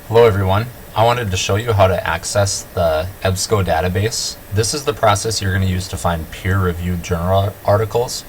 Hello everyone. I wanted to show you how to access the EBSCO database. This is the process you're going to use to find peer-reviewed journal articles,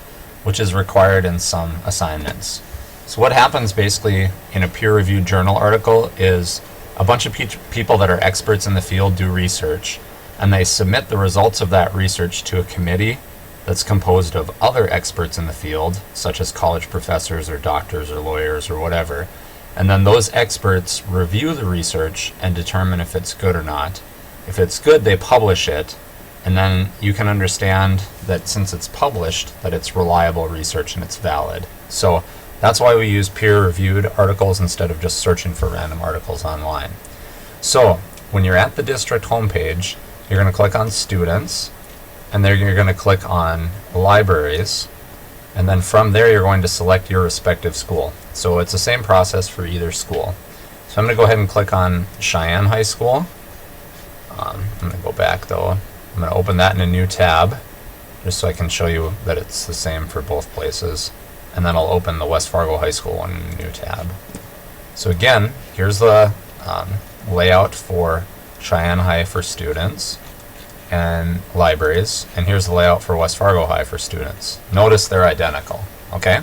which is required in some assignments. So what happens basically in a peer-reviewed journal article is a bunch of people that are experts in the field do research, and they submit the results of that research to a committee that's composed of other experts in the field, such as college professors or doctors or lawyers or whatever. And then those experts review the research and determine if it's good or not. If it's good, they publish it, and then you can understand that since it's published, that it's reliable research and it's valid. So that's why we use peer-reviewed articles instead of just searching for random articles online. So when you're at the district homepage, you're going to click on Students, and then you're going to click on Libraries, and then from there you're going to select your respective school. So it's the same process for either school. So I'm going to go ahead and click on Cheyenne High School. I'm going to go back though. I'm going to open that in a new tab just so I can show you that it's the same for both places. And then I'll open the West Fargo High School one in a new tab. So again, here's the layout for Cheyenne High for students and libraries, and here's the layout for West Fargo High for students. Notice they're identical, okay?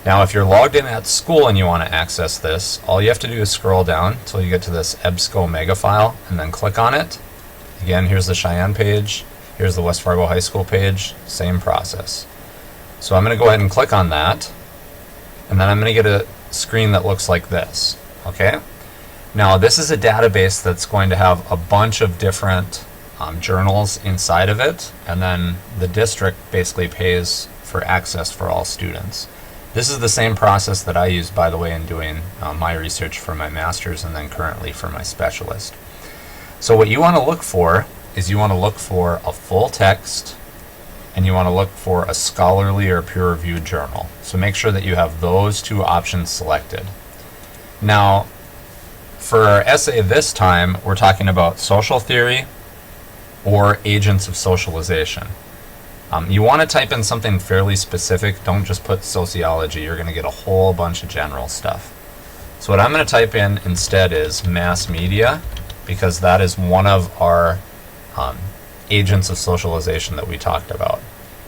Now if you're logged in at school and you want to access this, all you have to do is scroll down until you get to this EBSCO mega file and then click on it. Again, here's the Cheyenne page, here's the West Fargo High School page, same process. So I'm going to go ahead and click on that, and then I'm going to get a screen that looks like this, okay? Now this is a database that's going to have a bunch of different journals inside of it, and then the district basically pays for access for all students. This is the same process that I use, by the way, in doing my research for my master's and then currently for my specialist. So what you want to look for is you want to look for a full text, and you want to look for a scholarly or peer-reviewed journal. So make sure that you have those two options selected. Now for our essay this time, we're talking about social theory or agents of socialization. You want to type in something fairly specific. Don't just put sociology. You're going to get a whole bunch of general stuff. So what I'm going to type in instead is mass media, because that is one of our agents of socialization that we talked about.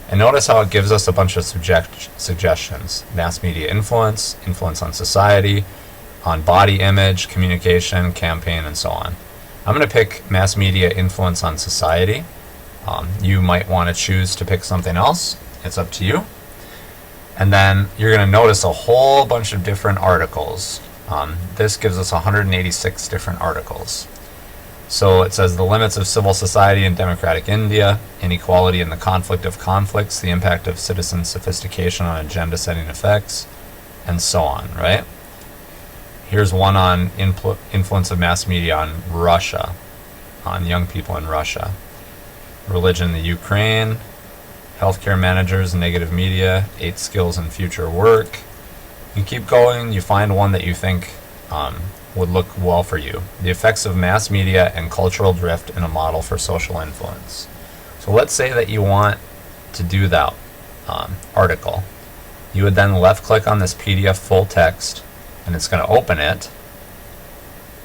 And notice how it gives us a bunch of suggestions. Mass media influence, influence on society, on body image, communication, campaign, and so on. I'm going to pick mass media influence on society. You might want to choose to pick something else. It's up to you. And then you're going to notice a whole bunch of different articles. This gives us 186 different articles. So it says the limits of civil society in democratic India, inequality and the conflict of conflicts, the impact of citizen sophistication on agenda setting effects, and so on, right? Here's one on influence of mass media on Russia, on young people in Russia. Religion in the Ukraine, healthcare managers, negative media, 8 skills in future work. You keep going, you find one that you think would look well for you. The effects of mass media and cultural drift in a model for social influence. So let's say that you want to do that article. You would then left click on this PDF full text, and it's going to open it.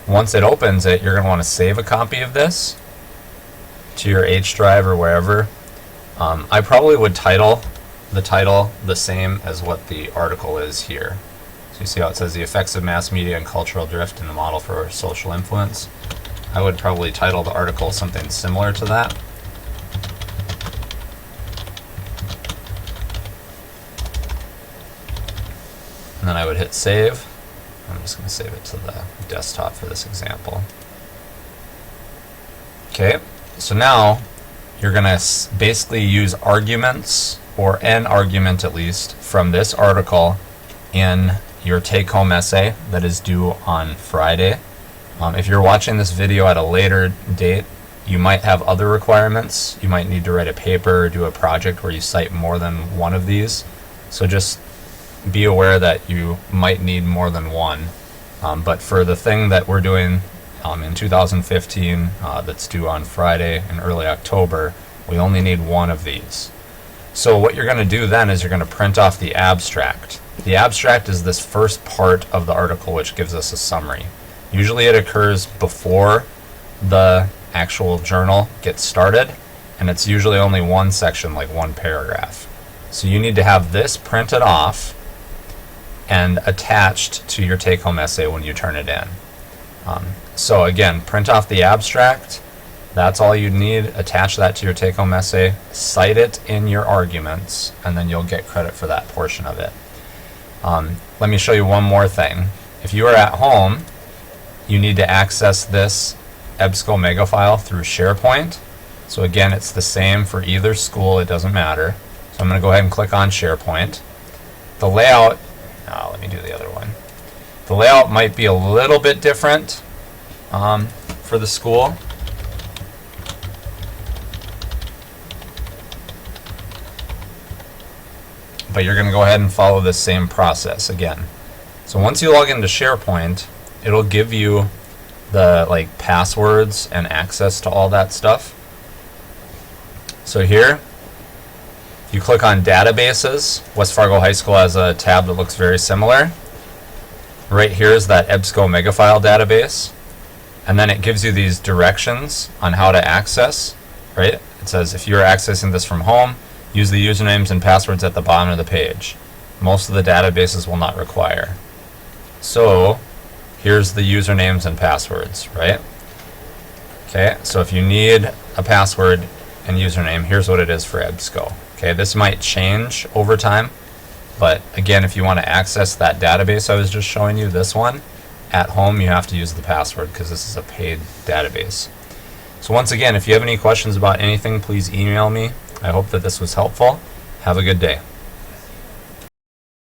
Once it opens it, you're going to want to save a copy of this to your H drive or wherever. I probably would title the same as what the article is here. So you see how it says the effects of mass media and cultural drift in the model for social influence. I would probably title the article something similar to that. And then I would hit save. I'm just going to save it to the desktop for this example. Okay, so now you're going to basically use arguments, or an argument at least, from this article in your take-home essay that is due on Friday. If you're watching this video at a later date, you might have other requirements. You might need to write a paper or do a project where you cite more than one of these. So just be aware that you might need more than one. But for the thing that we're doing in 2015 that's due on Friday in early October, we only need one of these. So what you're going to do then is you're going to print off the abstract. The abstract is this first part of the article which gives us a summary. Usually it occurs before the actual journal gets started, and it's usually only one section, like one paragraph. So you need to have this printed off and attached to your take-home essay when you turn it in. So again, print off the abstract. That's all you need. Attach that to your take-home essay, cite it in your arguments, and then you'll get credit for that portion of it. Let me show you one more thing. If you are at home, you need to access this EBSCO mega file through SharePoint. So again, it's the same for either school, it doesn't matter. So I'm going to go ahead and click on SharePoint. The layout, let me do the other one. The layout might be a little bit different for the school. But you're going to go ahead and follow this same process again. So once you log into SharePoint, it'll give you the passwords and access to all that stuff. So here, you click on databases. West Fargo High School has a tab that looks very similar. Right here is that EBSCO megafile database. And then it gives you these directions on how to access, right? It says if you're accessing this from home, use the usernames and passwords at the bottom of the page. Most of the databases will not require. So here's the usernames and passwords, right? Okay, so if you need a password and username, here's what it is for EBSCO. Okay, this might change over time, but again, if you want to access that database I was just showing you, this one, at home you have to use the password because this is a paid database. So once again, if you have any questions about anything, please email me. I hope that this was helpful. Have a good day.